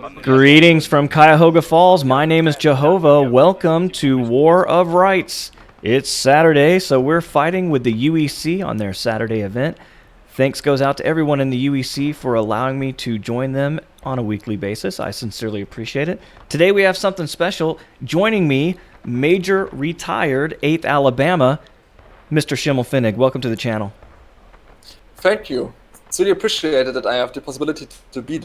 Greetings from Cuyahoga Falls. My name is Jehovah. Welcome to War of Rights. It's Saturday, so we're fighting with the UEC on their Saturday event. Thanks goes out to everyone in the UEC for allowing me to join them on a weekly basis. I sincerely appreciate it. Today we have something special. Joining me, Major Retired 8th Alabama, Mr. Schimmelfinnig. Welcome to the channel. Thank you. It's really appreciated that I have the possibility to be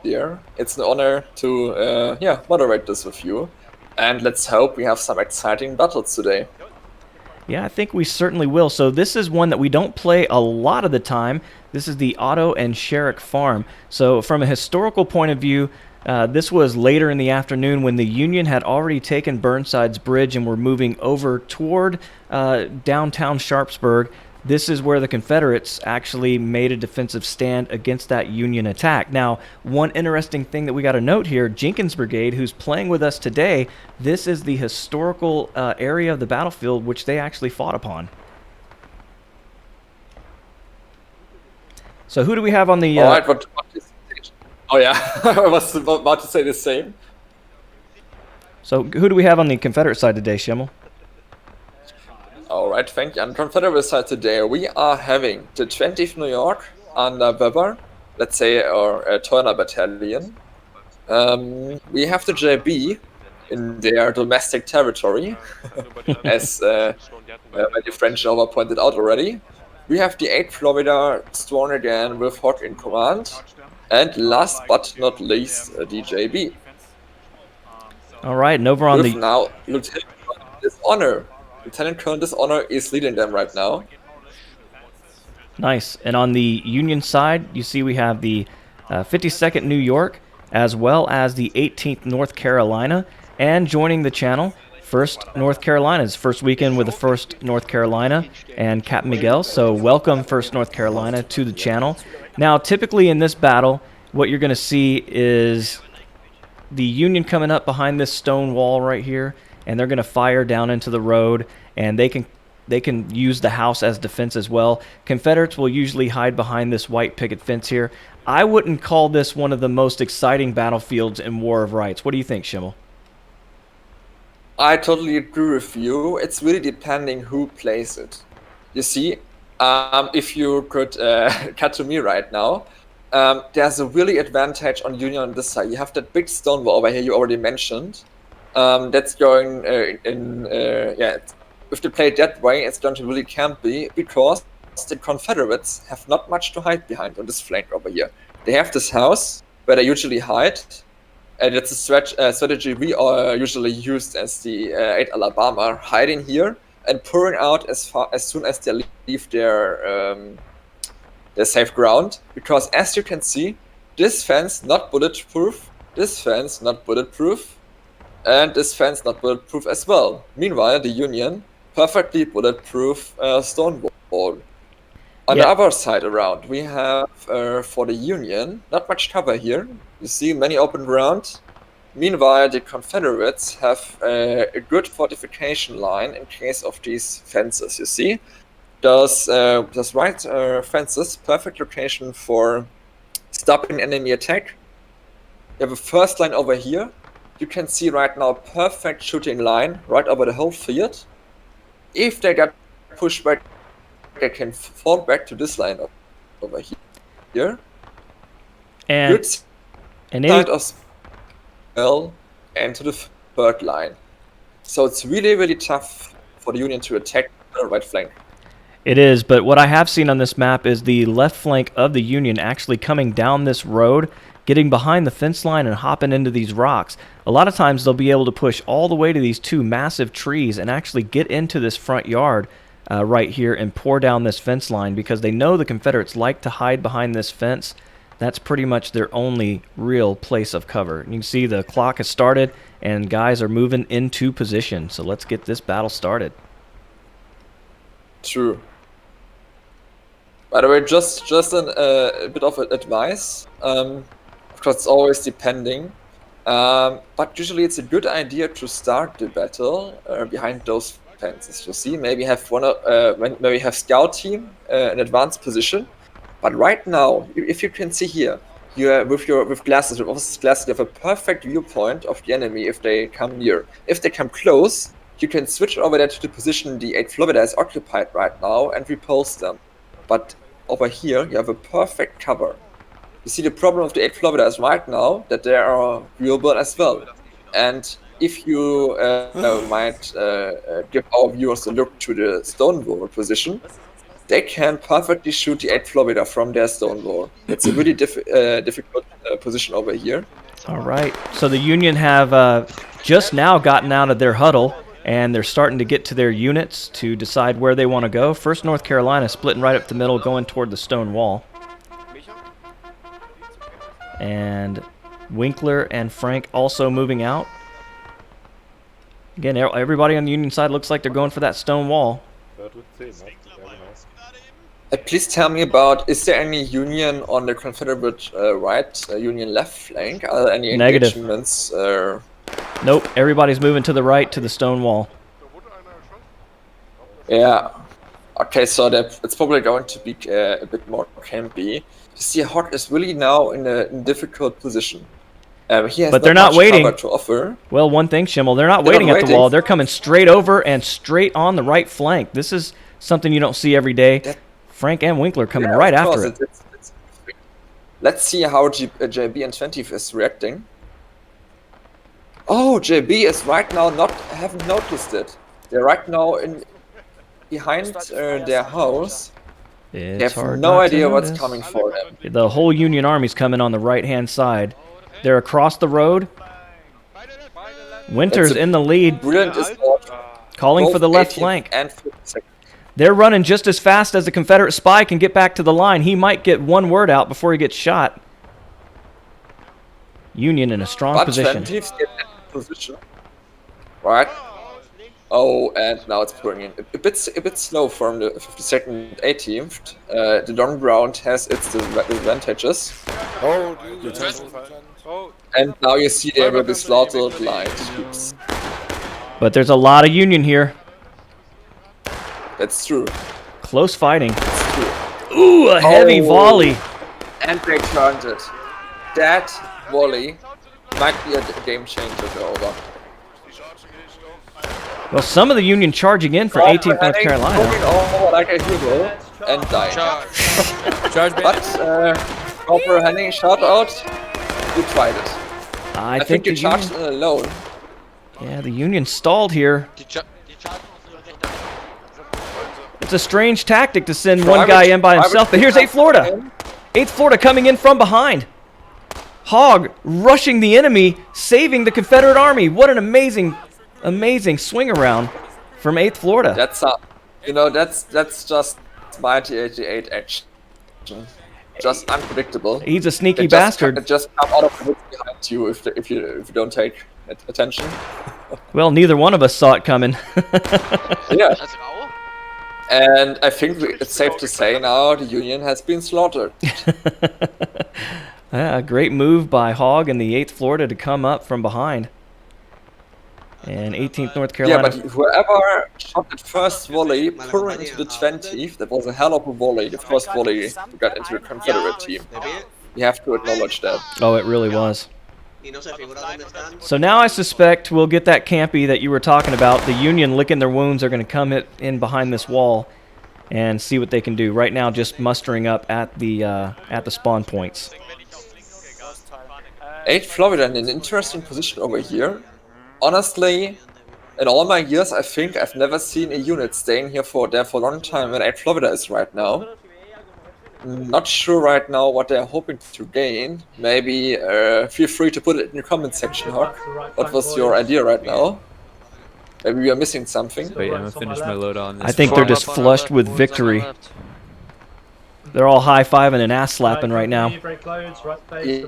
here. It's an honor to moderate this with you. And let's hope we have some exciting battles today. Yeah, I think we certainly will. So this is one that we don't play a lot of the time. This is the Otto and Sherrick farm. So from a historical point of view, this was later in the afternoon when the Union had already taken Burnside's bridge and were moving over toward downtown Sharpsburg. This is where the Confederates actually made a defensive stand against that Union attack. Now, one interesting thing that we got to note here, Jenkins Brigade, who's playing with us today, this is the historical area of the battlefield which they actually fought upon. So who do we have on the... All right, what is... Oh yeah, I was about to say the same. So who do we have on the Confederate side today, Schimmel? Alright, thank you. On Confederate side today, we are having the 20th New York under Weber, let's say, or a Turner Battalion. We have the JB in their domestic territory, as the French over pointed out already. We have the 8th Florida strong again with Hawk in command. And last but not least, the JB. Alright, and over on with now Lieutenant Dishonor. Lieutenant Colonel Dishonor is leading them right now. Nice. And on the Union side, you see we have the 52nd New York, as well as the 18th North Carolina. And joining the channel, 1st North Carolina's first weekend with the 1st North Carolina and Captain Miguel. So welcome, 1st North Carolina, to the channel. Now, typically in this battle, what you're going to see is the Union coming up behind this stone wall right here, and they're going to fire down into the road, and they can use the house as defense as well. Confederates will usually hide behind this white picket fence here. I wouldn't call this one of the most exciting battlefields in War of Rights. What do you think, Schimmel? I totally agree with you. It's really depending who plays it. You see, if you could cut to me right now, there's a really advantage on Union on this side. You have that big stone wall over here you already mentioned. That's going if they play it that way, it's going to really campy because the Confederates have not much to hide behind on this flank over here. They have this house where they usually hide, and it's a strategy we usually used as the 8th Alabama, hiding here and pouring out as soon as they leave their safe ground. Because as you can see, this fence not bulletproof, this fence not bulletproof, and this fence not bulletproof as well. Meanwhile, the Union perfectly bulletproof stone wall. On the other side around, we have for the Union not much cover here. You see many open ground. Meanwhile, the Confederates have a good fortification line in case of these fences. You see, those right fences, perfect location for stopping enemy attack. You have a first line over here. You can see right now perfect shooting line right over the whole field. If they get pushed back, they can fall back to this line over here. And good side of well, and to the third line. So it's really, really tough for the Union to attack the right flank. It is, but what I have seen on this map is the left flank of the Union actually coming down this road, getting behind the fence line and hopping into these rocks. A lot of times they'll be able to push all the way to these two massive trees and actually get into this front yard right here and pour down this fence line because they know the Confederates like to hide behind this fence. That's pretty much their only real place of cover. You can see the clock has started and guys are moving into position. So let's get this battle started. True. By the way, just a bit of advice. Of course, it's always depending. But usually it's a good idea to start the battle behind those fences. You see, maybe have scout team in advanced position. But right now, if you can see here, you with glasses, with officer's glasses, you have a perfect viewpoint of the enemy if they come near. If they come close, you can switch over there to the position the 8th Florida is occupied right now and repulse them. But over here, you have a perfect cover. You see, the problem of the 8th Florida is right now that they are viewable as well. And if you might give our viewers a look to the stone wall position, they can perfectly shoot the 8th Florida from their stone wall. It's a really difficult position over here. All right, so the Union have just now gotten out of their huddle, and they're starting to get to their units to decide where they want to go. First North Carolina splitting right up the middle, going toward the stone wall. And Winkler and Frank also moving out. Again, everybody on the Union side looks like they're going for that stone wall. Please tell me about, is there any Union on the Confederate right, Union left flank? Are there any engagements? Nope, everybody's moving to the right to the stone wall. Yeah. Okay, so it's probably going to be a bit more campy. You see, Hawk is really now in a difficult position. He has but they're not waiting. To offer. Well, one thing, Schimmel, they're not waiting at the wall. They're coming straight over and straight on the right flank. This is something you don't see every day. Frank and Winkler coming right after it. Let's see how JB and 20th is reacting. Oh, JB is right now haven't noticed it. They're right now behind their house. They have no idea what's coming for them. The whole Union Army's coming on the right-hand side. They're across the road. Winter's in the lead, calling for the left flank. They're running just as fast as the Confederate spy can get back to the line. He might get one word out before he gets shot. Union in a strong position. Right. Oh, and now it's pouring in. A bit slow from the 52nd 18th. The long ground has its disadvantages. And now you see they will be slaughtered like troops. But there's a lot of Union here. That's true. Close fighting. That's true. Ooh, a heavy volley. And they turned it. That volley might be a game changer over. Well, some of the Union charging in for 18th North Carolina. Over like a hero and dying. But Corporal Henning, shout out. You tried it. I think you charged alone. Yeah, the Union stalled here. It's a strange tactic to send one guy in by himself, but here's 8th Florida. 8th Florida coming in from behind. Hogg rushing the enemy, saving the Confederate Army. What an amazing swing around from 8th Florida. That's just mighty 88 action. Just unpredictable. He's a sneaky bastard. It just come out of the woods behind you if you don't take attention. Well, neither one of us saw it coming. Yeah. And I think it's safe to say now the Union has been slaughtered. A great move by Hogg and the 8th Florida to come up from behind. And 18th North Carolina. Yeah, but whoever shot the first volley pouring into the 20th, that was a hell of a volley. The first volley got into the Confederate team. You have to acknowledge that. Oh, it really was. So now I suspect we'll get that campy that you were talking about. The Union licking their wounds are going to come in behind this wall and see what they can do. Right now, just mustering up at the spawn points. 8th Florida in an interesting position over here. Honestly, in all my years, I think I've never seen a unit staying here for a long time when 8th Florida is right now. Not sure right now what they're hoping to gain. Maybe feel free to put it in the comment section, Hawk. What was your idea right now? Maybe we are missing something. Wait, I'm gonna finish my load on this. I think they're just flushed with victory. They're all high-fiving and ass-slapping right now.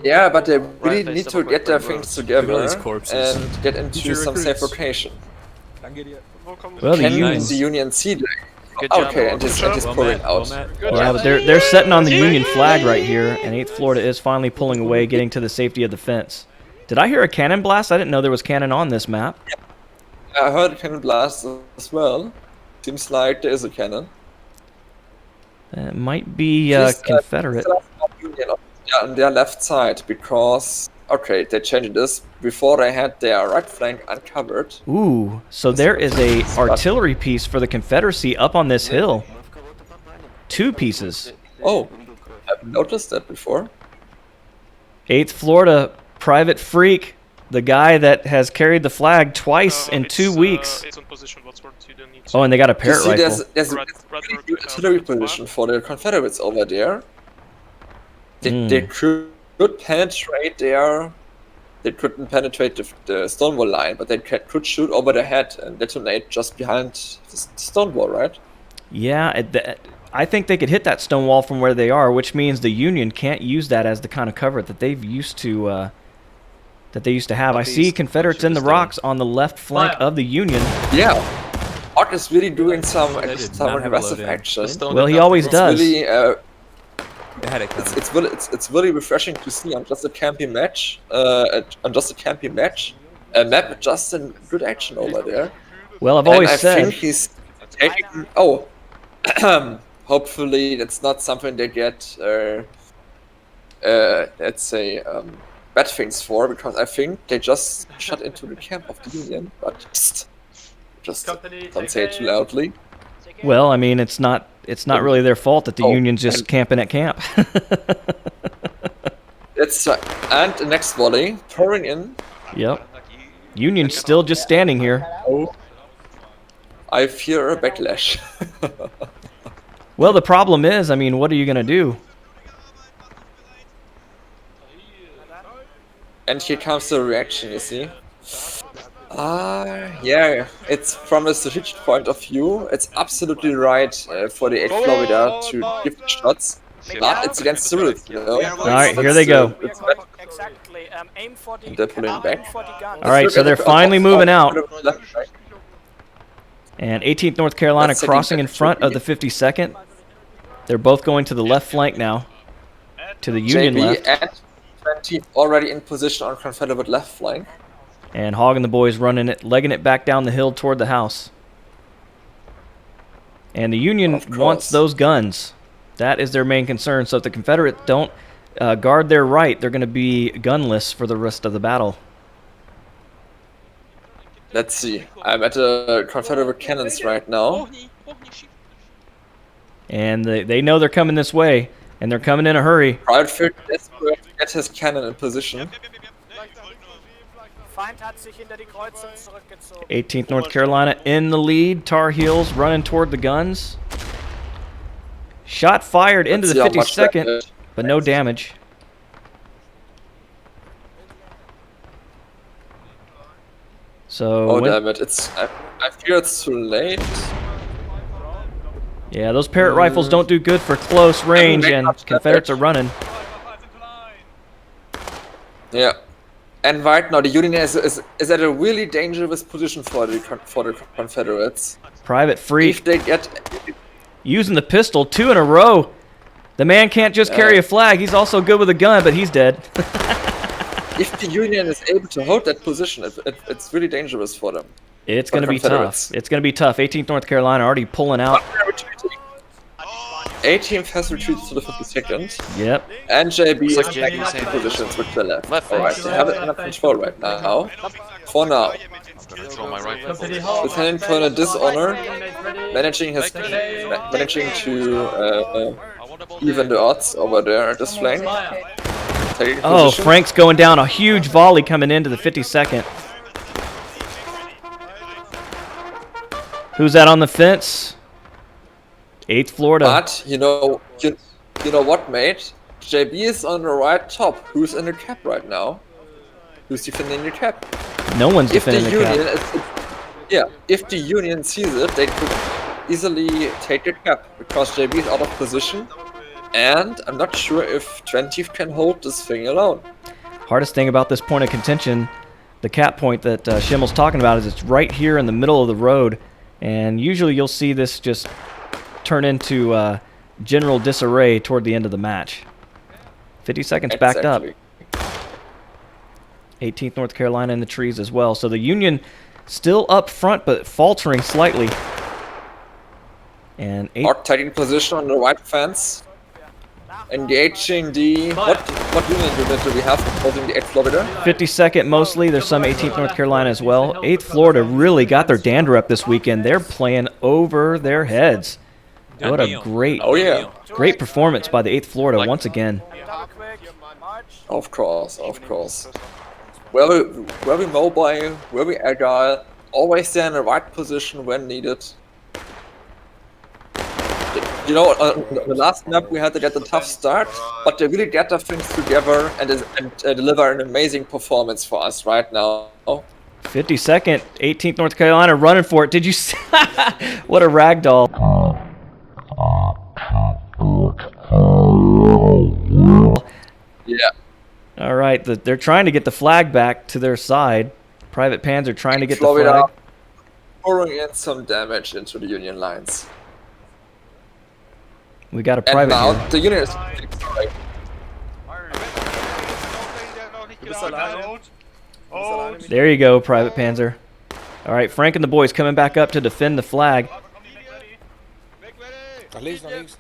Yeah, but they really need to get their things together and get into some safe location. Well, the Union see them? Okay, and just pouring out. Yeah, but they're setting on the Union flag right here, and 8th Florida is finally pulling away, getting to the safety of the fence. Did I hear a cannon blast? I didn't know there was cannon on this map. Yeah, I heard a cannon blast as well. Seems like there is a cannon. It might be Confederate. on their left side because okay, they changed this before they had their right flank uncovered. Ooh, so there is a artillery piece for the Confederacy up on this hill. 2 pieces. Oh, I've noticed that before. 8th Florida, Private Freak, the guy that has carried the flag twice in 2 weeks. It's on position, Wadsworth. You don't need Oh, and they got a You parrot see, rifle. there's a really good artillery position for the Confederates over there. They could penetrate there. They couldn't penetrate the Stonewall line, but they could shoot over their head and detonate just behind the Stonewall, right? Yeah, I think they could hit that stone wall from where they are, which means the Union can't use that as the kind of cover that they've used to have. I see Confederates in the rocks on the left flank of the Union. Yeah, Ott is really doing some aggressive action. Well, he always does. Really, it's really refreshing to see on just a campy match. A map with just in good action over there. Well, I've And always I said. think he's taking. Oh, hopefully that's not something they get. Let's say bad things for, because I think they just shot into the camp of the Union. But just don't say it too loudly. Well, I mean, it's not really their fault that the Union's just camping at camp. It's and the next volley pouring in. Yep. Union's still just standing here. Oh, I fear a backlash. Well, the problem is, I mean, what are you going to do? And here comes the reaction, you see. Yeah, it's from a strategic point of view, it's absolutely right for the 8th Florida to give the shots, but it's against the rules, you know? Alright, here they go. Exactly. Aim for the They're pulling back. Alright, so they're finally moving out. And 18th North Carolina crossing in front of the 52nd. They're both going to the left flank now. To the Union left. And 20 already in position on Confederate left flank. And Hogg and the boys running it, legging it back down the hill toward the house. And the Union wants those guns. That is their main concern. So if the Confederates don't guard their right, they're going to be gunless for the rest of the battle. Let's see. I'm at the Confederate cannons right now. And they know they're coming this way, and they're coming in a hurry. Private Field desperate to get his cannon in position. 18th North Carolina in the lead. Tar Heels running toward the guns. Shot fired into the 52nd, but no damage. So. Oh damn it! I fear it's too late. Yeah, those Parrot rifles don't do good for close range, and Confederates are running. Yeah. And right now, the Union is at a really dangerous position for the Confederates. Private Freak if they get using the pistol 2 in a row. The man can't just carry a flag. He's also good with a gun, but he's dead. If the Union is able to hold that position, it's really dangerous for them. It's going to be tough. It's going to be tough. 18th North Carolina already pulling out. 18th has retreated to the 52nd. Yep. And JB is taking positions with the left. Alright, they have it under control right now. For now. Lieutenant Colonel Dishonor managing to even the odds over there at this flank. Oh, Frank's going down. A huge volley coming into the 52nd. Who's that on the fence? 8th Florida. But you know what, mate? JB is on the right top. Who's in the cap right now? Who's defending the cap? No one's defending the cap. If the Union sees it, they could easily take the cap because JB is out of position, and I'm not sure if 20th can hold this thing alone. Hardest thing about this point of contention, the cap point that Schimmel's talking about, is it's right here in the middle of the road, and usually you'll see this just turn into general disarray toward the end of the match. 50 seconds backed up. 18th North Carolina in the trees as well. So the Union still up front, but faltering slightly. And Ott taking position on the right fence. engaging the what Union unit do we have opposing the 8th Florida? 52nd mostly. There's some 18th North Carolina as well. 8th Florida really got their dander up this weekend. They're playing over their heads. What a great performance by the 8th Florida once again. Of course. Very mobile, very agile, always there in the right position when needed. You know, on the last map we had to get a tough start, but they really get their things together and deliver an amazing performance for us right now. 52nd, 18th North Carolina running for it. Did you see? What a ragdoll. Yeah. All right, they're trying to get the flag back to their side. Private Panzer trying to get the Florida flag. pouring in some damage into the Union lines. We got a And private now here. the Union is... There you go, Private Panzer. All right, Frank and the boys coming back up to defend the flag.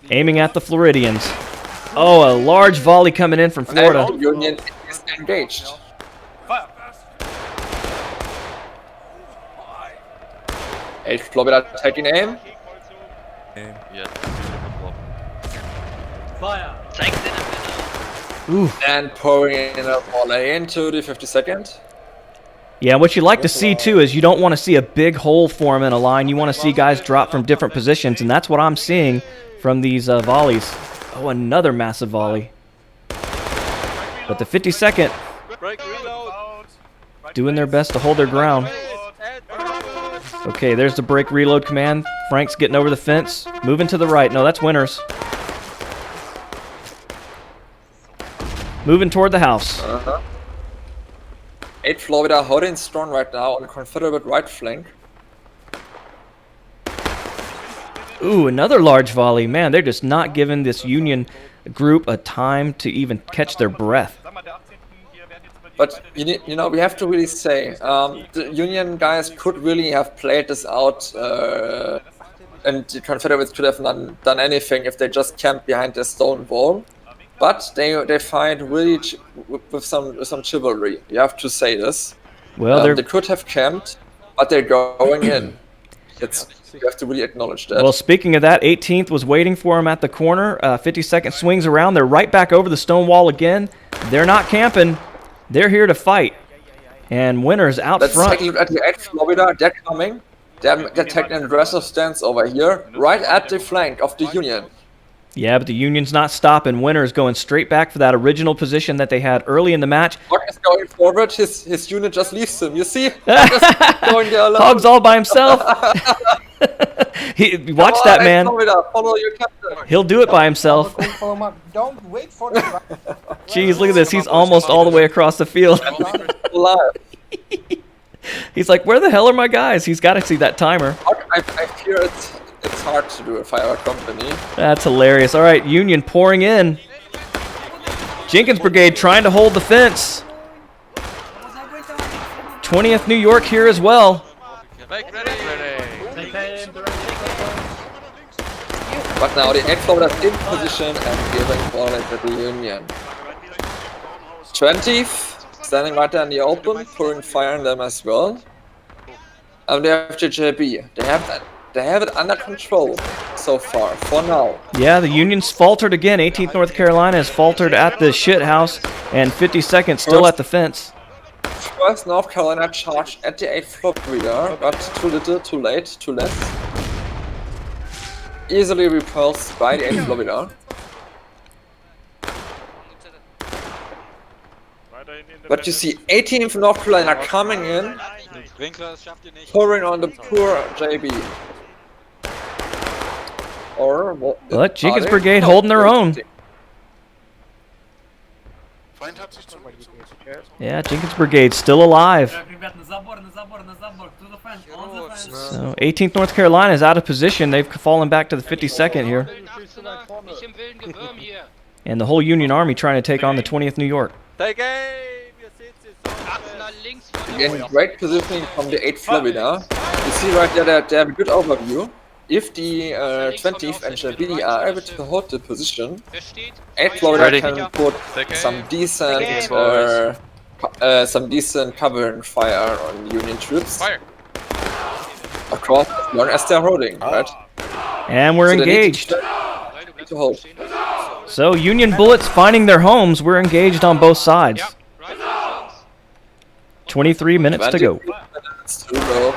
Aiming at the Floridians. Oh, a large volley coming in from Florida. And Union is engaged. 8th Florida taking aim. Ooh. And pouring in a volley into the 52nd. Yeah, what you like to see, too, is you don't want to see a big hole form in a line. You want to see guys drop from different positions, and that's what I'm seeing from these volleys. Oh, another massive volley. But the 52nd doing their best to hold their ground. Okay, there's the break reload command. Frank's getting over the fence. Moving to the right. No, that's Winters. Moving toward the house. 8th Florida holding strong right now on the Confederate right flank. Ooh, another large volley. Man, they're just not giving this Union group a time to even catch their breath. But you know, we have to really say the Union guys could really have played this out, and the Confederates could have not done anything if they just camped behind their stone wall. But they fight really with some chivalry. You have to say this. Well, they could have camped, but they're going in. You have to really acknowledge that. Well, speaking of that, 18th was waiting for him at the corner. 52nd swings around. They're right back over the stone wall again. They're not camping. They're here to fight. And Winters out front. Let's take a look at the 8th Florida. They're coming. They're taking an aggressive stance over here, right at the flank of the Union. Yeah, but the Union's not stopping. Winters going straight back for that original position that they had early in the match. Hog is going forward. His unit just leaves him. You see? Just going there alone. Hog's all by himself. Watch that man. Follow your captain. He'll do it by himself. Don't wait for the... Jeez, look at this. He's almost all the way across the field. He's like, where the hell are my guys? He's got to see that timer. I fear it's hard to do a fire company. That's hilarious. All right, Union pouring in. Jenkins Brigade trying to hold the fence. 20th New York here as well. But now the 8th Florida is in position and giving ball to the Union. 20th standing right there in the open, pouring fire on them as well. And they have JJB. They have it under control so far, for now. Yeah, the Union's faltered again. 18th North Carolina has faltered at the shit house, and 52nd still at the fence. First North Carolina charged at the 8th Florida, but too little, too late, too less. Easily repulsed by the 8th Florida. But you see 18th North Carolina coming in, pouring on the poor JB. Or what? But Jenkins Brigade holding their own. Yeah, Jenkins Brigade still alive. So 18th North Carolina is out of position. They've fallen back to the 52nd here. And the whole Union Army trying to take on the 20th New York. Again, great positioning from the 8th Florida. You see right there that they have a good overview. if the 20th and Shabby are able to hold the position, Wer steht? 8 Florida Ready. can put some decent cover and fire on Union troops Fire. across as long as they're holding, right? And we're So they need engaged. to hold. So Union bullets finding their homes. We're engaged on both sides. Ja, right. 23 minutes to go. It's too low.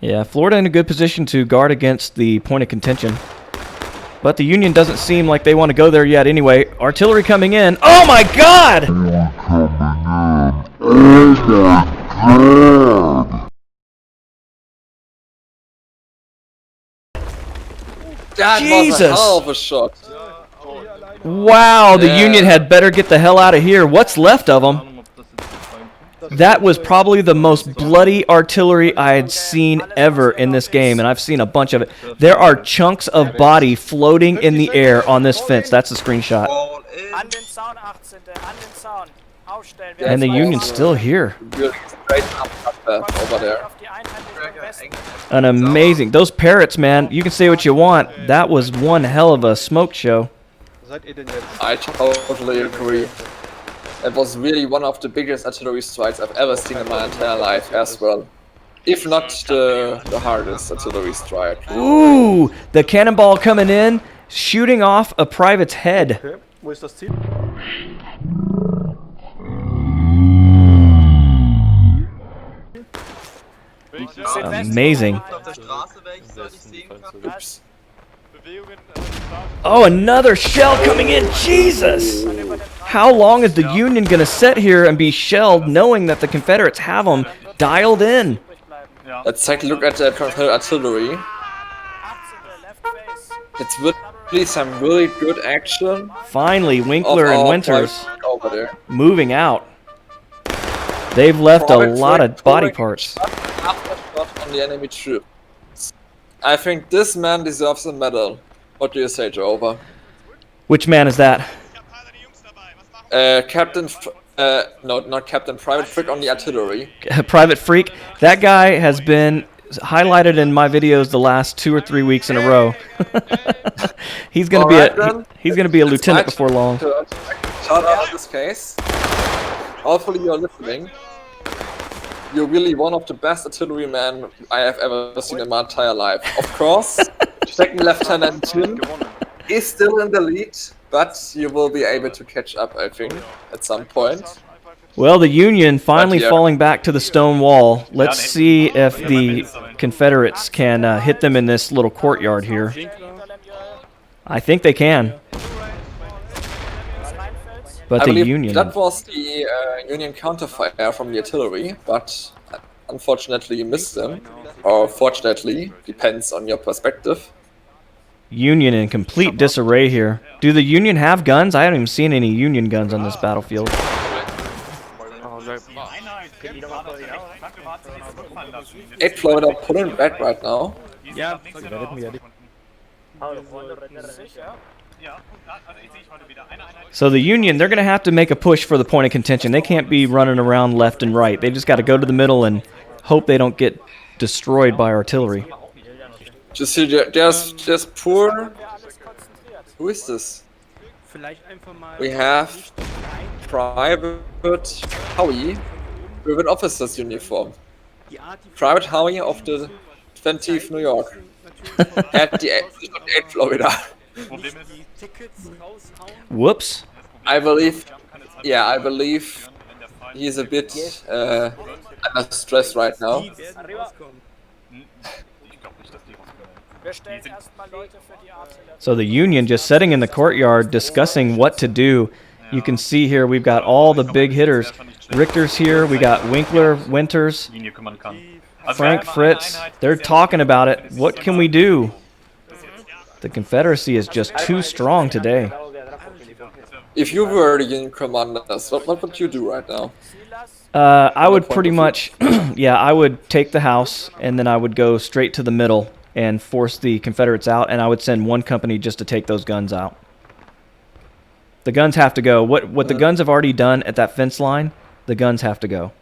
Yeah, Florida in a good position to guard against the point of contention. But the Union doesn't seem like they want to go there yet anyway. Artillery coming in. Oh my god! That was Jesus. a hell of a shot. Wow, the Yeah. Union had better get the hell out of here. What's left of them? That was probably the most bloody artillery I had seen ever in this game, and I've seen a bunch of it. There are chunks of body floating in the air on this fence. That's a screenshot. An den Zaun, 18. An den Zaun. Aufstellen. Wer And the ist Union's raus? still here. Really straight up over there. Auf die Einheiten im Westen. An amazing. Those parrots, man, you can say what you want. That was one hell of a smoke show. I totally agree. It was really one of the biggest artillery strikes I've ever seen in my entire life as well. If not the hardest artillery strike. Ooh, the cannonball coming in, shooting off a private's head. Wo ist das Ziel? Amazing. Auf der Straße, welches soll ich sehen kann? Oops. Oh, another shell coming in. Jesus! How long is the Union going to sit here and be shelled knowing that the Confederates have them dialed in? Let's take a look at the Confederate artillery. 18. Left face. It's really some really good action Finally, of Winkler and our Winters private over there. moving out. They've left a Private lot of Frick body pouring parts. shot after shot on the enemy troops. I think this man deserves a medal. What do you say, Joe? Over. Which man is that? No, not Captain, Private Frick on the artillery. Private Freak. That guy has been highlighted in my videos the last 2 or 3 weeks in a row. He's gonna Alright, be then. he's gonna be a It's lieutenant my before long. turn to shout out in this case. Hopefully you're listening. You're really one of the best artillerymen I have ever seen in my entire life. Of course, second Lieutenant Tim is still in the lead, but you will be able to catch up, I think, at some point. Well, the Union finally yeah. falling back to the stone wall. Let's see if the Confederates can hit them in this little courtyard here. I think they can. But I the believe Union... that was the Union counterfire from the artillery, but unfortunately you missed them. Or fortunately, depends on your perspective. Union in complete disarray here. Do the Union have guns? I haven't even seen any Union guns on this battlefield. Eight Florida pulling back right now. So the Union, they're going to have to make a push for the point of contention. They can't be running around left and right. They just got to go to the middle and hope they don't get destroyed by artillery. Just see, there's poor. Who is this? We have Private Howie with an officer's uniform. Private Howie of the 20th New York at the 8th Florida. Whoops. I believe he's a bit under stress right now. Wir stellen erstmal Leute für die Artillerie. So the Union just sitting in the courtyard discussing what to do. You can see here we've got all the big hitters. Richter's here, we got Winkler, Winters, Frank, Fritz. They're talking about it. What can we do? The Confederacy is just too strong today. If you were the Union commanders, what would you do right now? I would pretty much, yeah, I would take the house and then I would go straight to the middle and force the Confederates out, and I would send one company just to take those guns out. The guns have to go. What the guns have already done at that fence line, the guns have to go.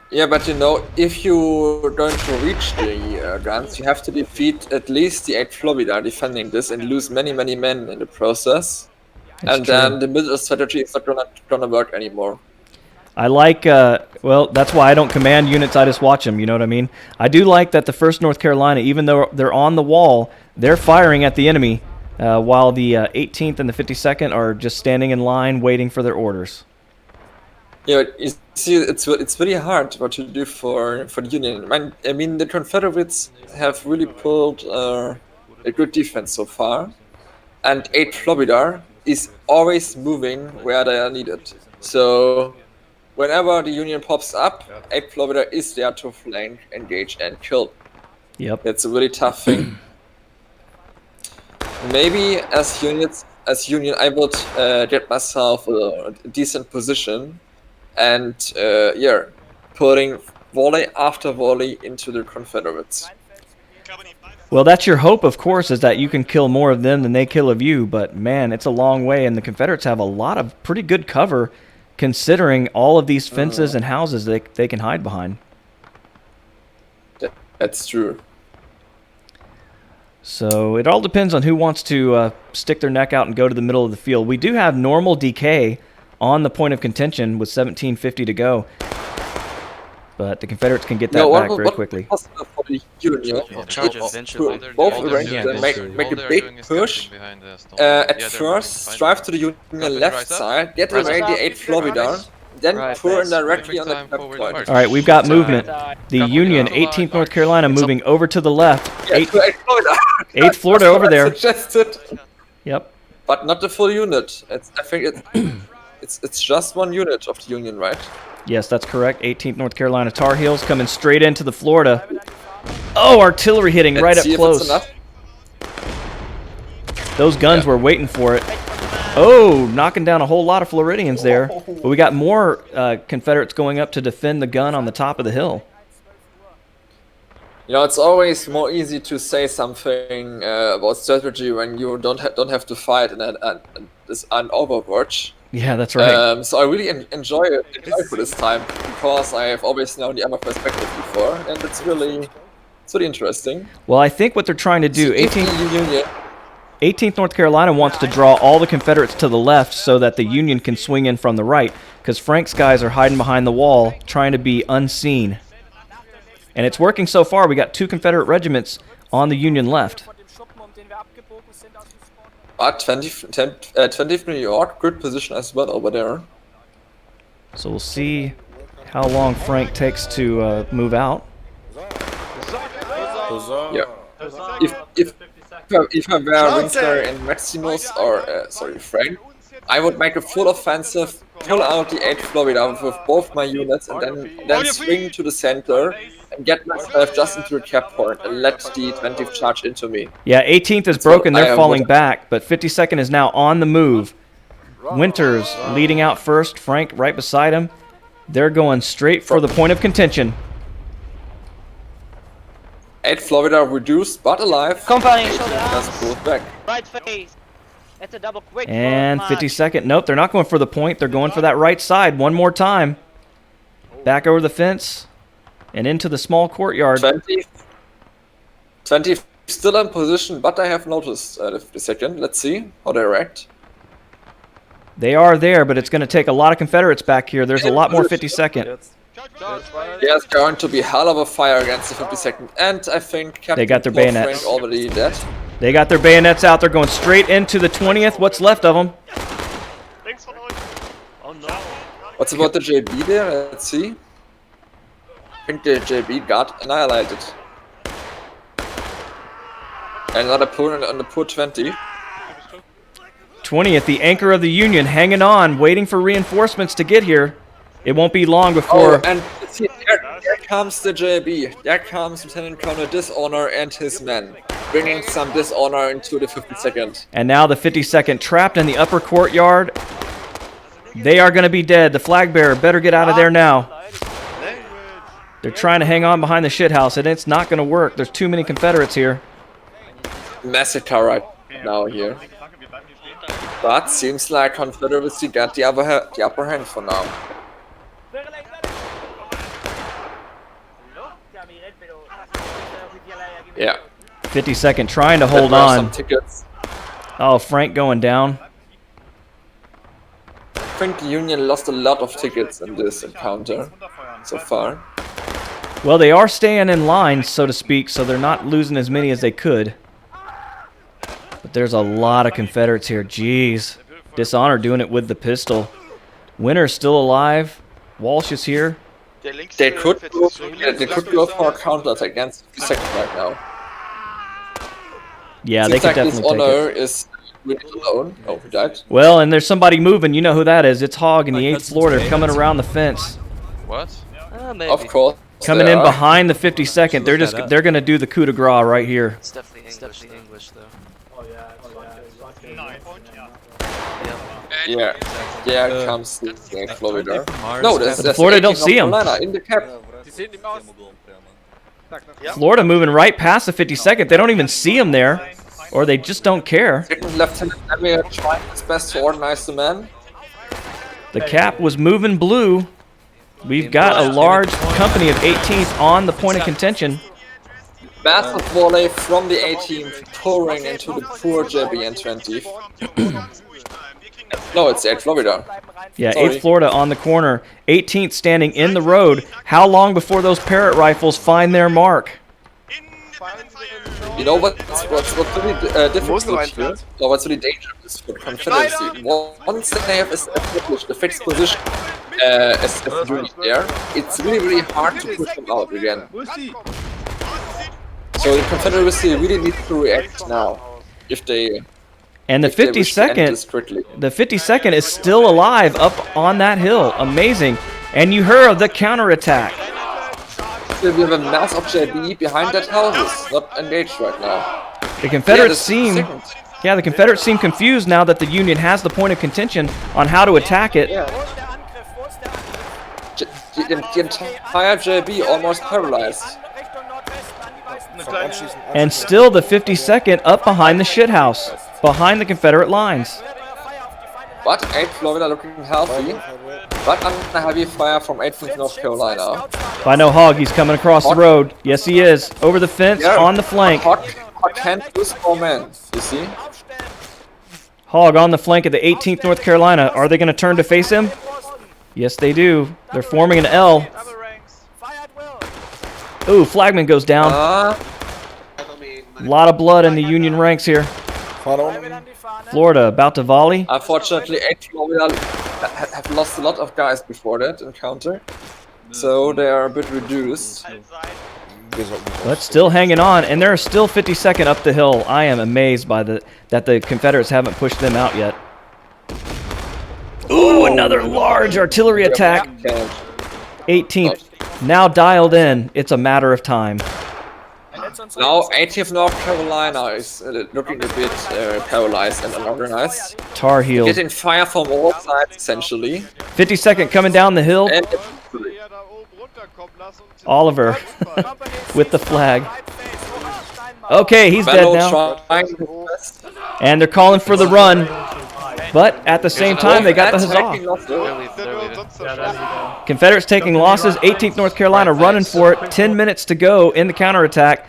Yeah, but you know, if you're going to reach the guns, you have to defeat at least the 8 Florida defending this and lose many men in the process. It's and true. then the middle strategy is not gonna work anymore. I like, well, that's why I don't command units, I just watch them, you know what I mean? I do like that the 1st North Carolina, even though they're on the wall, they're firing at the enemy, while the 18th and the 52nd are just standing in line waiting for their orders. Yeah, you see, it's very hard what to do for the Union. I mean, the Confederates have really pulled a good defense so far, and 8 Florida is always moving where they are needed. So whenever the Union pops up, 8 Florida is there to flank, engage, and kill. Yep. It's a really tough thing. Maybe as Union, I would get myself a decent position, and yeah, putting volley after volley into the Confederates. Well, that's your hope, of course, is that you can kill more of them than they kill of you. But man, it's a long way, and the Confederates have a lot of pretty good cover, considering all of these fences and houses they can hide behind. That's true. So it all depends on who wants to stick their neck out and go to the middle of the field. We do have normal decay on the point of contention with 17:50 to go, but the Confederates can get that back very quickly. Possible for the Union, charge it's eventually. to both All they're arrange doing and is- make a they're big doing is push. camping behind the storm. At they're first, fine. strive to the Union left right side, get Right away up. the 8 Florida, then Right. pour in directly on the Time cap forward point. march. All right, we've got So, movement. The Union, 18th North Carolina, moving over to the left. Yeah, to 8 Florida. 8th Florida That's over what I there. Suggested, Yep. but not the full unit. I think it's just one unit of the Union, right? Yes, that's correct. 18th North Carolina Tar Heels coming straight into the Florida. Oh, artillery hitting right Let's up see if close. it's enough. Those guns were waiting for it. Oh, knocking down a whole lot of Floridians there. But we got more Confederates going up to defend the gun on the top of the hill. You know, it's always more easy to say something about strategy when you don't have to fight in an Overwatch. Yeah, that's right. So I really enjoy it for this time because I have always known the other perspective before, and it's really interesting. Well, I think what they're trying to do, If the 18th, Union, 18th North Carolina wants to draw all the Confederates to the left so that the Union can swing in from the right, because Frank's guys are hiding behind the wall trying to be unseen. And it's working so far. We got 2 Confederate regiments on the Union left. Von dem Schuppen, den wir abgebogen sind aus dem Spawn. but 20th New York, good position as well over there. So we'll see how long Frank takes to move out. Yeah. If I were Winter and Maximus, or sorry, Frank, I would make a full offensive, pull out the 8 Florida with both my units, and then swing to the center and get myself just into the cap point and let the 20th charge into me. Yeah, 18th is That's what broken. I They're am falling with- back, but 52nd is now on the move. Winters leading out first. Frank right beside him. They're going straight for the point of contention. 8 Florida reduced but alive. Company, 18 show the just arms. pulled back. Right face. That's a double quick. And forward march. 52nd. Nope, they're not going for the point. They're going for that right side one more time. Back over the fence and into the small courtyard. 20 still in position, but I have noticed the second. Let's see how they react. They are there, but it's going to take a lot of Confederates back here. There's a lot more 52nd. There's going to be hell of a fire against the 52nd, and I think Captain got their Paul bayonets. Frank already dead. They got their bayonets out. They're going straight into the 20th. What's left of them? Links von euch. Oh no. What's about the JB there? Let's see. I think the JB got annihilated. And another opponent on the poor 20. 20th, the anchor of the Union, hanging on, waiting for reinforcements to get here. It won't be long Oh, before... and see, there comes the JB. There comes Lieutenant Colonel Dishonor and his men, bringing some dishonor into the 52nd. And now the 52nd trapped in the upper courtyard. They are going to be dead. The flag bearer better get out of there now. They're trying to hang on behind the shithouse, and it's not going to work. There's too many Confederates here. Massacre right now here. But seems like Confederacy got the upper hand for now. Yeah. 52nd trying to There hold were on. some tickets. Oh, Frank going down. I think the Union lost a lot of tickets in this encounter so far. Well, they are staying in line, so to speak, so they're not losing as many as they could. But there's a lot of Confederates here. Jeez. Dishonor doing it with the pistol. Winner's still alive. Walsh is here. They could go for a counterattack against CzTekk right now. Yeah, they could definitely take Honor it. is really alone. Oh, he died. Well, and there's somebody moving. You know who that is. It's Hogg and the 8th Florida. They're coming around the fence. What? Maybe. Of course. Coming they in are. behind the 52nd. They're going to do the coup de grace right here. It's definitely English though. Yeah. There comes the Florida. No, that's Florida don't 18 see him. Carolina in the cap. Florida moving right past the 52nd. They don't even see him there, or they just don't care. Second Lieutenant Emir trying his best to organize the men. The cap was moving blue. We've got a large company of 18th on the point of contention. Massive volley from the 18th pouring into the poor JB and 20th. No, it's 8 Florida. Yeah, Sorry. 8th Florida on the corner. 18th standing in the road. How long before those Parrott rifles find their mark? You know what's really difficult here? Or what's really dangerous for the Confederacy? Once they have established a fixed position as a unit there, it's really hard to push them out again. So the Confederacy really needs to react now if they. And the if they wish to end 52nd, this quickly. the 52nd is still alive up on that hill. Amazing. And you heard of the counterattack. We have a mass of JB behind that house. It's not engaged right now. The Confederates Yeah, the Confederates seem confused now that the Union has the point of contention on how to attack it. Yeah. The entire JB almost paralyzed. And still the 52nd up behind the shithouse, behind the Confederate lines. But 8 Florida looking healthy. But under heavy fire from 18th North Carolina. If I know Hogg, he's coming across the road. Yes, he is. Over the fence, on the flank. Hogg can't lose 4 men, you see? Hogg on the flank of the 18th North Carolina. Are they going to turn to face him? Yes, they do. They're forming an L. Ooh, Flagman goes down. A lot of blood in the Union ranks here. Florida about to volley. Unfortunately, 8 Florida have lost a lot of guys before that encounter. So they are a bit reduced. But still hanging on, and they're still 52nd up the hill. I am amazed by that the Confederates haven't pushed them out yet. Ooh, another large artillery attack. 18th, now dialed in. It's a matter of time. Now 18th North Carolina is looking a bit paralyzed and unorganized. Tar Heels. Getting fire from all sides, essentially. 52nd coming down the hill. And Oliver with the flag. Okay, he's dead now. trying his best. And they're calling for the run. But at the same time, they got the huzzah. Confederates taking losses. 18th North Carolina running for it. 10 minutes to go in the counterattack.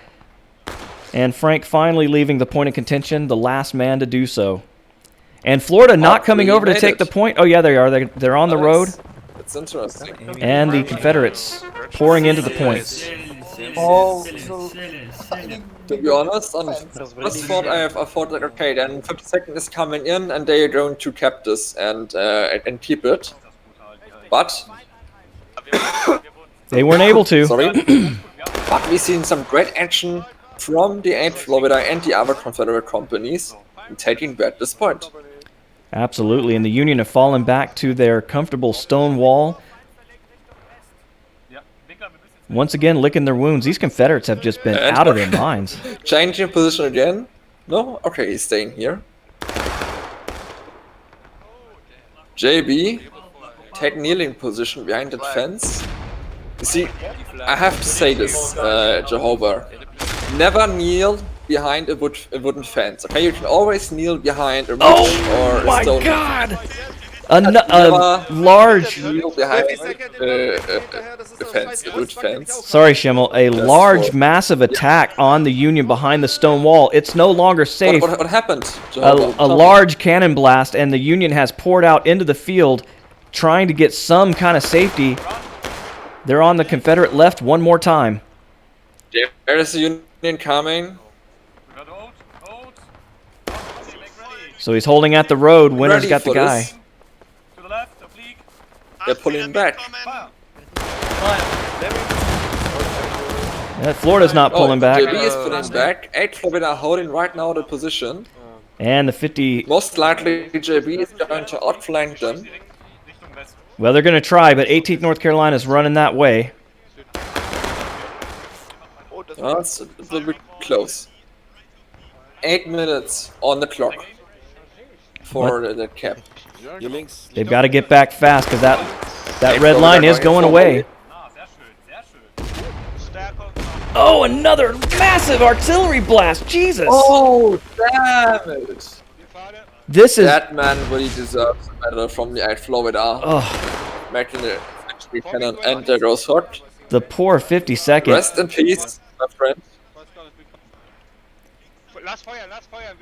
And Frank finally leaving the point of contention, the last man to do so. And Florida not coming over to take the point. Oh, yeah, they are. They're on the road. It's interesting. And the Confederates pouring into the points. Oh, so To be honest, on first thought I thought like, okay, then 52nd is coming in and they are going to cap this and keep it. But They weren't able to. sorry, but we've seen some great action from the 8th Florida and the other Confederate companies in taking back this point. Absolutely, and the Union have fallen back to their comfortable stone wall. Once again, licking their wounds. These Confederates have just been out of their minds. Changing position again? No? Okay, he's staying here. JB, take kneeling position behind that fence. You see, I have to say this, Jehovah. Never kneel behind a wooden fence, okay? You can always kneel behind a ridge or a My stone. God! A large... behind the fence, the wood fence. Sorry, Schimmel. A large, massive attack on the Union behind the stone wall. It's no longer safe. What happened? A large cannon blast, and the Union has poured out into the field, trying to get some kind of safety. They're on the Confederate left one more time. There is the Union coming. So he's holding at the road. Winner's Ready got the for guy. this. They're pulling back. Florida's not pulling back. JB is pulling back. 8 Florida are holding right now the position. And the 50... Most likely JB is going to outflank them. Well, they're going to try, but 18th North Carolina is running that way. Oh, it's a little bit close. 8 minutes on the clock for the cap. They've got to get back fast because that red line is going away. Oh, another massive artillery blast! Jesus! Oh, damn it! This is... That man really deserves a medal from the 8 Florida. Oh, Making the victory cannon and the rose hot. the poor 52nd. Rest in peace, my friend.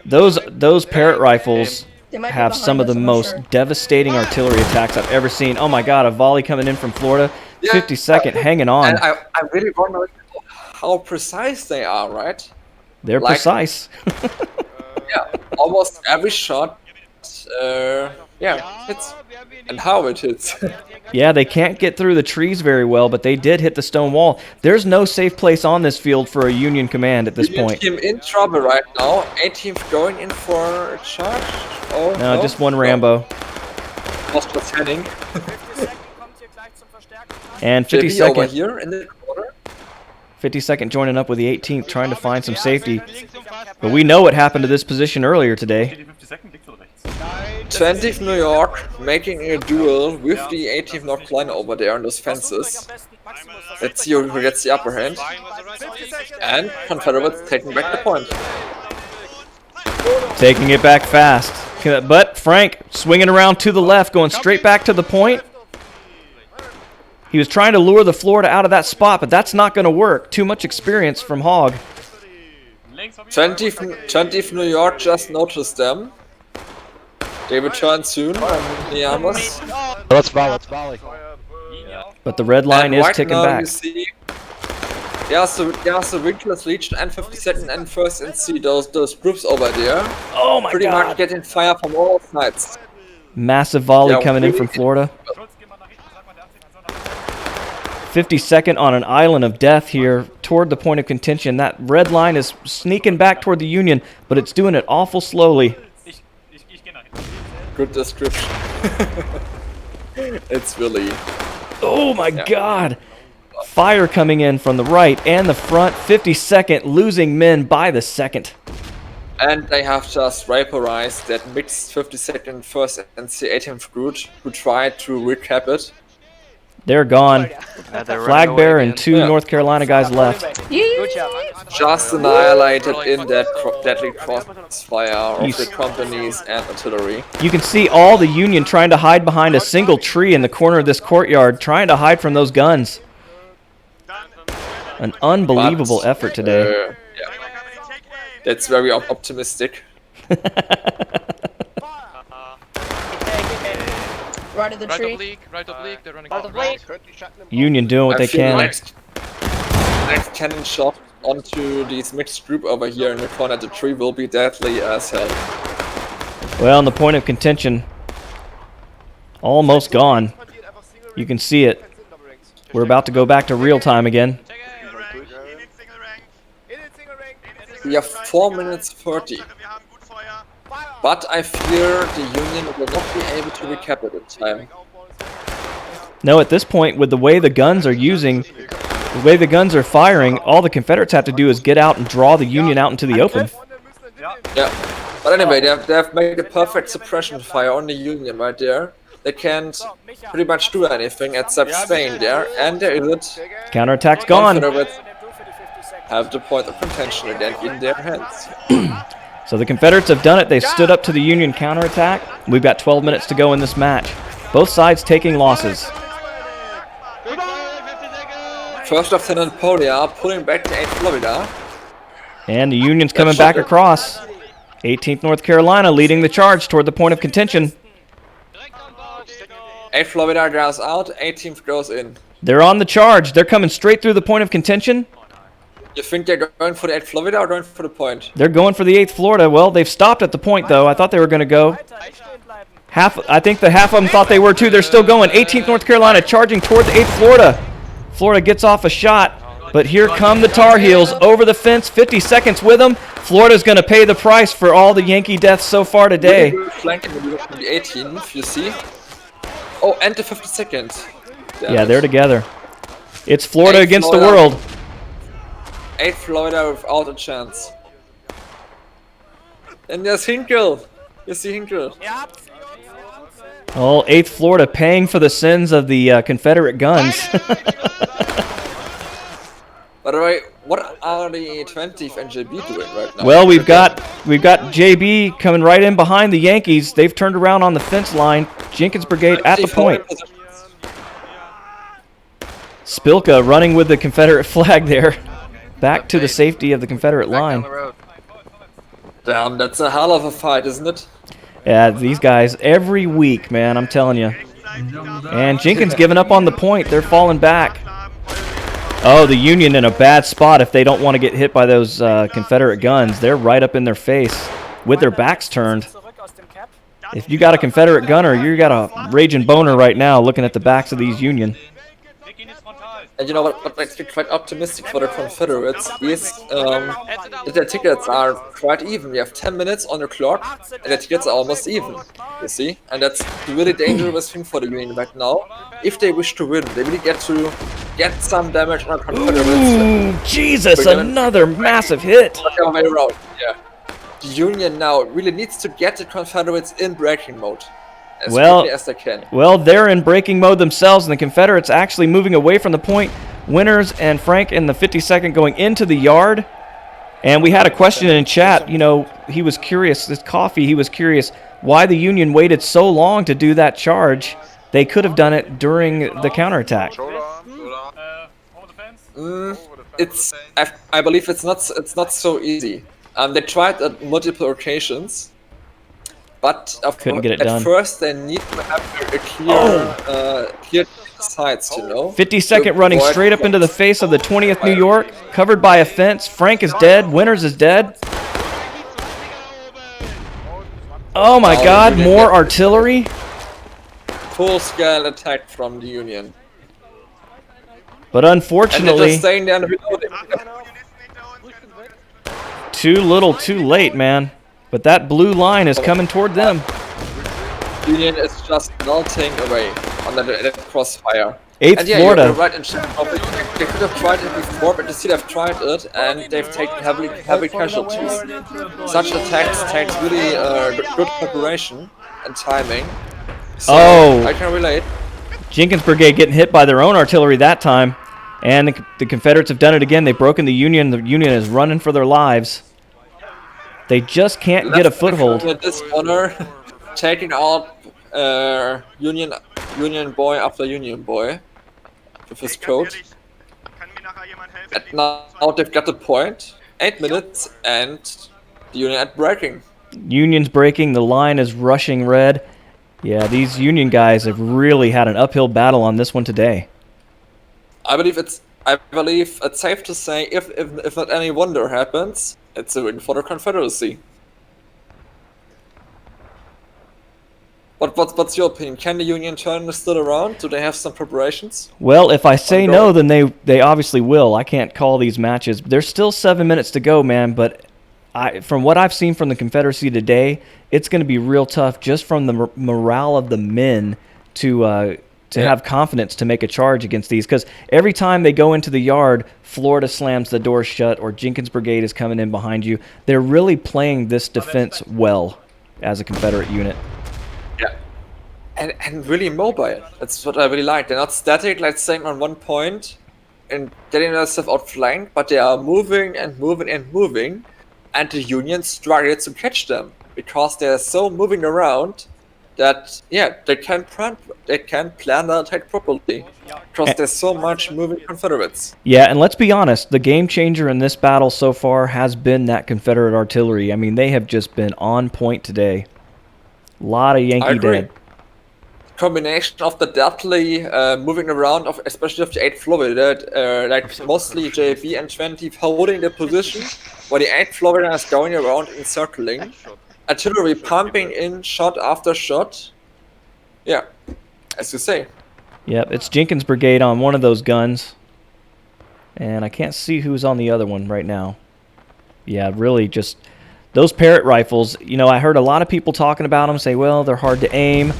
Those Parrott rifles have some of the most devastating artillery attacks I've ever seen. Oh my God, a volley coming in from Florida. 52nd hanging on. And I really wonder how precise they are, right? They're like- precise. Yeah, almost every shot, hits. And how it hits. Yeah, they can't get through the trees very well, but they did hit the stone wall. There's no safe place on this field for a Union command at this point. Team in trouble right now. 18th going in for a charge. Oh, No, just one Rambo. Lost what's heading. And JB over 52nd, here in the corner. 52nd joining up with the 18th, trying to find some safety. But we know what happened to this position earlier today. 20th New York making a duel with the 18th North Carolina over there on those fences. Let's see who gets the upper hand. And Confederates taking back the point. Taking it back fast. But Frank swinging around to the left, going straight back to the point. He was trying to lure the Florida out of that spot, but that's not going to work. Too much experience from Hogg. 20th New York just noticed them. They return soon. Niamos. Let's volley. But the red line And is right ticking now back. You see, there's the Winkless Legion and 52nd and 1st and see those groups over there. Oh my Pretty God. much getting fire from all sides. Massive volley Yeah, coming in from Florida. 52nd on an island of death here toward the point of contention. That red line is sneaking back toward the Union, but it's doing it awful slowly. Good description. It's really... Oh my God. Fire coming in from the right and the front. 52nd losing men by the second. And they have just vaporized that mixed 52nd, 1st and C18th group who tried to recap it. They're gone. Flag bearer and two Yeah. North Carolina guys left. Good job. Just annihilated in that deadly crossfire of the companies and artillery. You can see all the Union trying to hide behind a single tree in the corner of this courtyard, trying to hide from those guns. An unbelievable effort today. That's very optimistic. Right of the tree. Right oblique, they're running Right oblique. Union doing what I they feel can. next cannon shot onto this mixed group over here in the corner of the tree will be deadly as hell. Well, on the point of contention, almost gone. You can see it. We're about to go back to real time again. We have 4 minutes 30. But I fear the Union will not be able to recap it in time. No, at this point, with the way the guns are firing, all the Confederates have to do is get out and draw the Union out into the open. Yeah. But anyway, they have made a perfect suppression fire on the Union right there. They can't pretty much do anything except staying there, and there is it. Counterattack's gone. Confederates have the point of contention again in their hands. So the Confederates have done it. They've stood up to the Union counterattack. We've got 12 minutes to go in this match. Both sides taking losses. First Lieutenant Polia pulling back to 8th Florida. And the Union's coming back across. 18th North Carolina leading the charge toward the point of contention. 8th Florida goes out, 18th goes in. They're on the charge. They're coming straight through the point of contention. You think they're going for the 8th Florida or going for the point? They're going for the 8th Florida. Well, they've stopped at the point, though. I thought they were going to go. I think the half of them thought they were, too. They're still going. 18th North Carolina charging toward the 8th Florida. Florida gets off a shot, but here come the Tar Heels over the fence. 50 seconds with them. Florida's going to pay the price for all the Yankee deaths so far today. Flanking the 18th, you see. Oh, and the 52nd. Yeah, they're together. It's Florida against the world. 8th Florida without a chance. And there's Hinkle. You see Hinkle. Oh, 8th Florida paying for the sins of the Confederate guns. By the way, what are the 20th and JB doing right now? Well, we've got JB coming right in behind the Yankees. They've turned around on the fence line. Jenkins Brigade at the point. Spilka running with the Confederate flag there. Back to the safety of the Confederate line. Damn, that's a hell of a fight, isn't it? Yeah, these guys every week, man, I'm telling you. And Jenkins giving up on the point. They're falling back. Oh, the Union in a bad spot if they don't want to get hit by those Confederate guns. They're right up in their face with their backs turned. If you got a Confederate gunner, you got a raging boner right now looking at the backs of these Union. And you know what makes me quite optimistic for the Confederates is that their tickets are quite even. You have 10 minutes on the clock, and the tickets are almost even, you see? And that's the really dangerous thing for the Union right now. If they wish to win, they really get to get some damage on the Confederates. Ooh, Jesus, another massive hit. Yeah. The Union now really needs to get the Confederates in breaking mode. As well, quickly as they can. Well, they're in breaking mode themselves, and the Confederates actually moving away from the point. Winters and Frank in the 52nd going into the yard. And we had a question in chat. You know, he was curious, this Coffee, he was curious why the Union waited so long to do that charge. They could have done it during the counterattack. I believe it's not so easy. They tried at multiple occasions. But couldn't get it done. At first, they need to have a clear, clear sights, you know. 52nd running straight up into the face of the 20th New York, covered by a fence. Frank is dead. Winters is dead. Oh my God! More artillery. Full-scale attack from the Union. But unfortunately, and they're just staying there and reloading. Too little, too late, man. But that blue line is coming toward them. Union is just melting away under the crossfire. 8th yeah, Florida. You're right in they could have tried it before, but instead they've tried it, and they've taken heavy casualties. Such attacks takes really good preparation and timing. So I can relate. Jenkins Brigade getting hit by their own artillery that time. And the Confederates have done it again. They've broken the Union. The Union is running for their lives. They just can't get a foothold. This honor, taking out Union boy after Union boy with his coat. And now they've got the point. 8 minutes and the Union at breaking. Union's breaking. The line is rushing red. Yeah, these Union guys have really had an uphill battle on this one today. I believe it's safe to say if not any wonder happens, it's a win for the Confederacy. What's your opinion? Can the Union turn this still around? Do they have some preparations? Well, if I say no, then they obviously will. I can't call these matches. There's still 7 minutes to go, man, but from what I've seen from the Confederacy today, it's going to be real tough just from the morale of the men to have confidence to make a charge against these, because every time they go into the yard, Florida slams the door shut or Jenkins Brigade is coming in behind you. They're really playing this defense well as a Confederate unit. Yeah, and really mobile. That's what I really like. They're not static, like staying on one point and getting themselves outflanked, but they are moving and moving and moving. and the Union struggle to catch them because they're so moving around that they can't plan the attack properly because there's so much moving Confederates. Yeah, and let's be honest, the game changer in this battle so far has been that Confederate artillery. I mean, they have just been on point today. A lot of I Yankee agree. dead. Combination of the deadly moving around, especially of the 8th Florida, like mostly JB and 20 holding the position, while the 8th Florida is going around encircling. Artillery pumping in shot after shot. Yeah, as you say. Yep, it's Jenkins' brigade on one of those guns. And I can't see who's on the other one right now. Yeah, really just... Those Parrott rifles, you know, I heard a lot of people talking about them, say, well, they're hard to aim.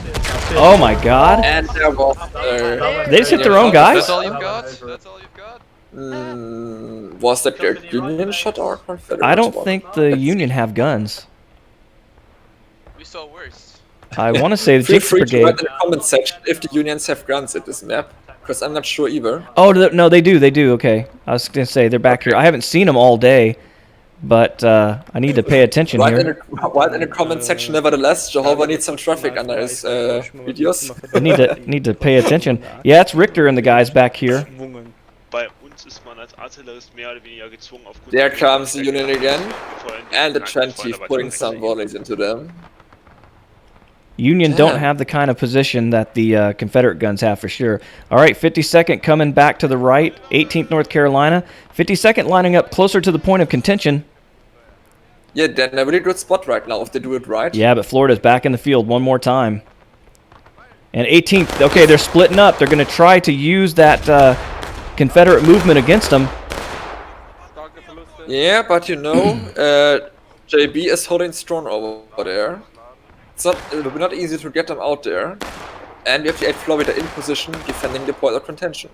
Oh my god. And there was... They just hit their own guys? That's all you've got? That's all you've got? Was that their Union shot or Confederate? I don't think the Union have guns. We saw worse. I want to say the Feel Jenkins free to brigade. write in the comment section if the Unions have guns at this map, because I'm not sure either. Oh, no, they do, okay. I was going to say, they're back here. I haven't seen them all day, but I need to pay attention Write here. in the comment section, nevertheless, Jehovah needs some traffic under his videos. I need to pay attention. Yeah, it's Richter and the guys back here. Bei uns ist man als Artillerist mehr oder weniger gezwungen auf gute There comes the Union again, Vor allem and the Krankenfall 20 dabei putting zu some sein. volleys into them. Union don't Damn. have the kind of position that the Confederate guns have for sure. All right, 52nd coming back to the right, 18th North Carolina. 52nd lining up closer to the point of contention. Yeah, they're in a really good spot right now if they do it right. Yeah, but Florida's back in the field one more time. And 18th, okay, they're splitting up. They're going to try to use that Confederate movement against them. Yeah, but you know, JB is holding strong over there. It'll be not easy to get them out there. And we have the 8th Florida in position, defending the point of contention.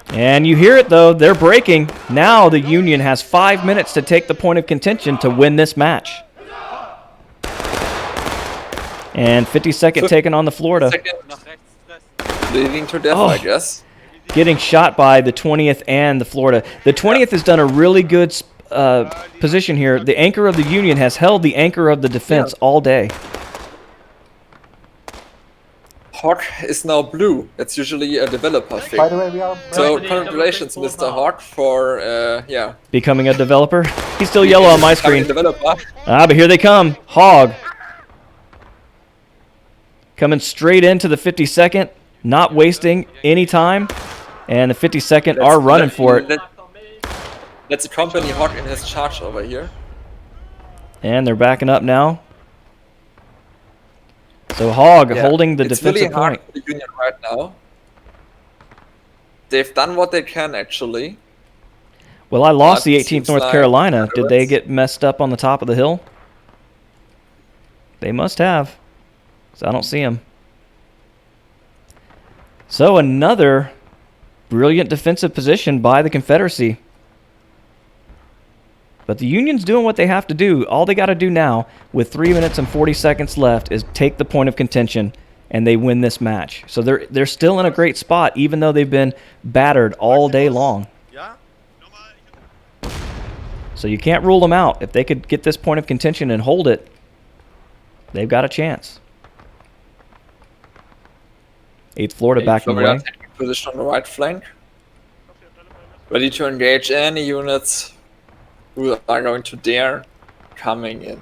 And you hear it, though. They're breaking. Now the Union has 5 minutes to take the point of contention to win this match. And 52nd taking on the Florida. Leading to death, I guess. Getting shot by the 20th and the Florida. The 20th has done a really good position here. The anchor of the Union has held the anchor of the defense all day. Hawk is now blue. That's usually a developer thing. By the way, we are... So congratulations, Mr. Hawk, for Becoming a developer. He's still yellow on my becoming a screen. developer. Ah, but here they come. Hog. Coming straight into the 52nd. Not wasting any time. And the 52nd are running for it. Let's accompany Hawk in his charge over here. And they're backing up now. So Hog Yeah, holding the it's defensive really hard point. for the Union right now. They've done what they can, actually. Well, I lost But the it 18th seems North like Carolina. Did they Confederates- get messed up on the top of the hill? They must have. So I don't see them. So another brilliant defensive position by the Confederacy. But the Union's doing what they have to do. All they got to do now, with 3 minutes and 40 seconds left, is take the point of contention, and they win this match. So they're still in a great spot, even though they've been battered all day long. So you can't rule them out. If they could get this point of contention and hold it, they've got a chance. 8th Florida back in the Florida way. taking position on the right flank. Ready to engage any units who are going to dare coming in.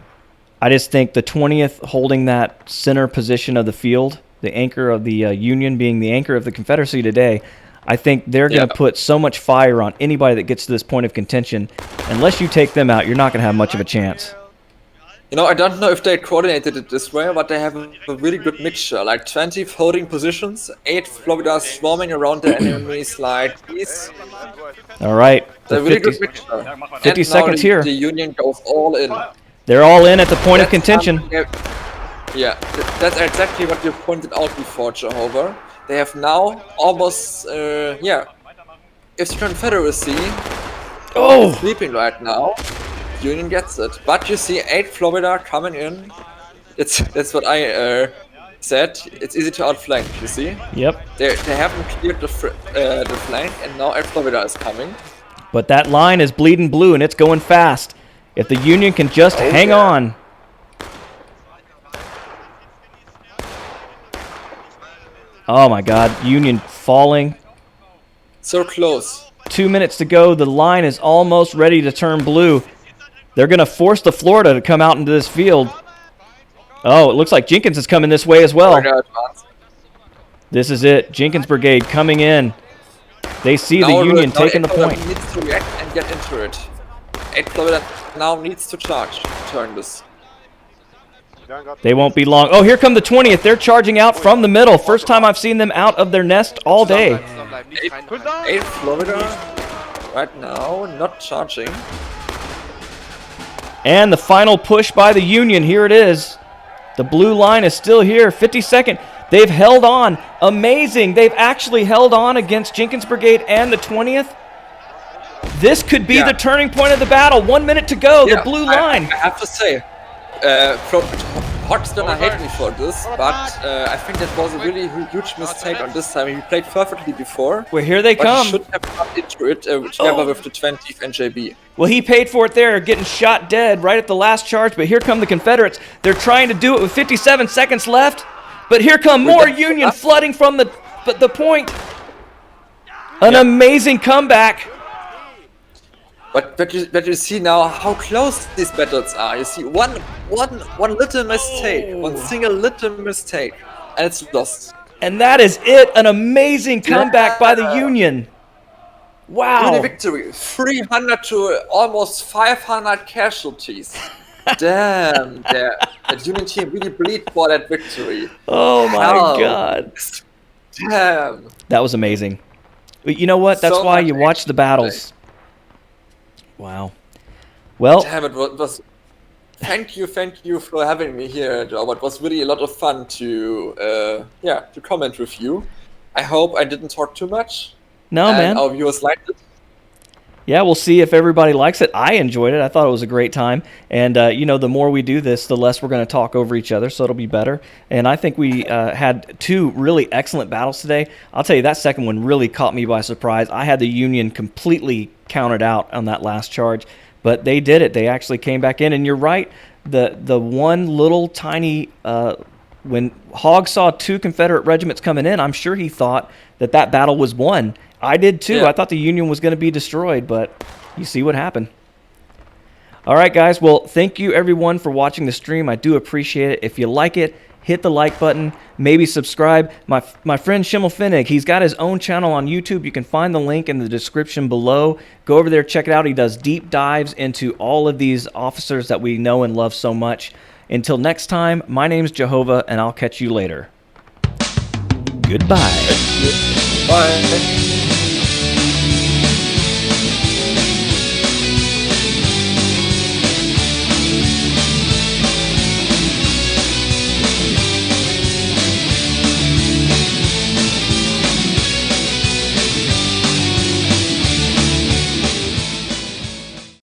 I just think the 20th holding that center position of the field, the anchor of the Union being the anchor of the Confederacy today, I think they're going to put so much fire on anybody that gets to this point of contention. Unless you take them out, you're not going to have much of a chance. You know, I don't know if they coordinated it this way, but they have a really good mixture. Like 20 holding positions, 8 Florida swarming around the enemies like these. All right. It's a really good mixture. 50 And now seconds here. The Union goes all in. They're all in at the point of contention. That's exactly what you pointed out before, Jehovah. They have now almost, If the Confederacy is sleeping right now, Union gets it. But you see 8 Florida coming in. That's what I said. It's easy to outflank, you see? Yep. They haven't cleared the flank, and now 8 Florida is coming. But that line is bleeding blue, and it's going fast. If the Union can just hang on. Oh my God, Union falling. So close. 2 minutes to go. The line is almost ready to turn blue. They're going to force the Florida to come out into this field. Oh, it looks like Jenkins is coming this way as well. This is it. Jenkins Brigade coming in. They see the Union taking the point. Needs to react and get into it. 8 Florida now needs to charge. Turn this. They won't be long. Oh, here come the 20th. They're charging out from the middle. First time I've seen them out of their nest all day. 8 Florida right now not charging. And the final push by the Union. Here it is. The blue line is still here. 52nd. They've held on. Amazing. They've actually held on against Jenkins Brigade and the 20th. This could be the turning point of the battle. 1 minute to go. The blue line. I have to say, Hawk's gonna hate me for this, but I think that was a really huge mistake on this time. He played perfectly before. Well, here they but come. He should have come into it together with the 20th and JB. Well, he paid for it there, getting shot dead right at the last charge. But here come the Confederates. They're trying to do it with 57 seconds left. But here come more Union flooding from the point. An amazing comeback. But you see now how close these battles are. You see one little mistake, one single little mistake, and it's lost. And that is it. An amazing comeback by the Union. Wow. Really victory. 300 to almost 500 casualties. Damn, that Union team really bleed for that victory. Oh my God. Damn. That was amazing. But you know what? That's why you watch the battles. Wow. Well, damn, it was thank you for having me here, Joe. It was really a lot of fun to comment with you. I hope I didn't talk too much. No, man. Our viewers liked it. Yeah, we'll see if everybody likes it. I enjoyed it. I thought it was a great time. And, the more we do this, the less we're going to talk over each other, so it'll be better. And I think we had 2 really excellent battles today. I'll tell you, that second one really caught me by surprise. I had the Union completely counted out on that last charge, but they did it. They actually came back in. And you're right, the one little tiny when Hogg saw 2 Confederate regiments coming in, I'm sure he thought that battle was won. I did too. Yeah. I thought the Union was going to be destroyed, but you see what happened. All right, guys. Well, thank you, everyone, for watching the stream. I do appreciate it. If you like it, hit the like button. Maybe subscribe. My friend Schimmelfinnig, he's got his own channel on YouTube. You can find the link in the description below. Go over there, check it out. He does deep dives into all of these officers that we know and love so much. Until next time, my name's Jehovah, and I'll catch you later. Goodbye. Bye.